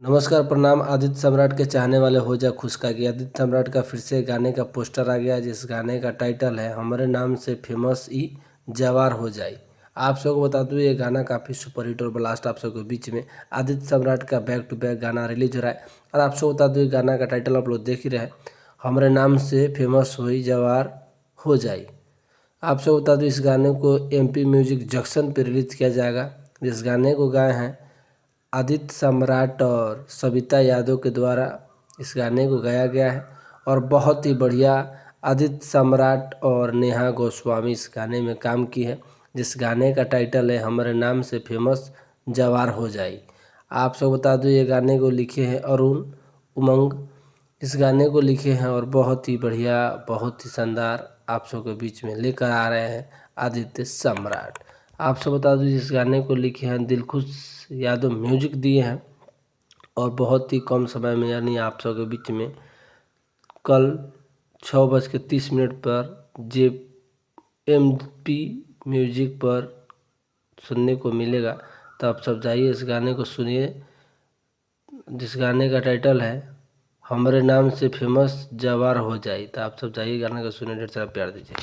नमस्कार प्रणाम। आदित्य सम्राट के चाहने वाले हो जा खुश का कि आदित्य सम्राट का फिर से गाने का पोस्टर आ गया, जिस गाने का टाइटल है हमारे नाम से फेमस ई जवार हो जाए। आप सबको बता दूं ये गाना काफ़ी सुपर हिट और ब्लास्ट आप सबके बीच में आदित्य सम्राट का बैक टू बैक गाना रिलीज हो रहा है। और आप सबको बता दूं ये गाना का टाइटल आप लोग देख ही रहे, हमारे नाम से फेमस हुई जवार हो जाए। आप सबको बता दूं इस गाने को MP म्यूजिक जंक्शन पर रिलीज किया जाएगा। जिस गाने को गाए हैं आदित्य सम्राट और सविता यादव के द्वारा इस गाने को गाया गया है और बहुत ही बढ़िया आदित्य सम्राट और नेहा गोस्वामी इस गाने में काम की है। जिस गाने का टाइटल है हमारे नाम से फेमस जवार हो जाए। आप सब बता दूं ये गाने को लिखे हैं अरुण उमंग, इस गाने को लिखे हैं और बहुत ही बढ़िया बहुत ही शानदार आप सबके बीच में लेकर आ रहे हैं आदित्य सम्राट। आप सब बता दूं इस गाने को लिखे हैं दिलखुश यादव म्यूजिक दिए हैं और बहुत ही कम समय में यानी आप सबके बीच में कल 6:30 पर MP म्यूजिक पर सुनने को मिलेगा। तो आप सब जाइए इस गाने को सुनिए, जिस गाने का टाइटल है हमारे नाम से फेमस जवार हो जाए। तो आप सब जाइए गाने को सुनिए, ढेर सारा प्यार दीजिए।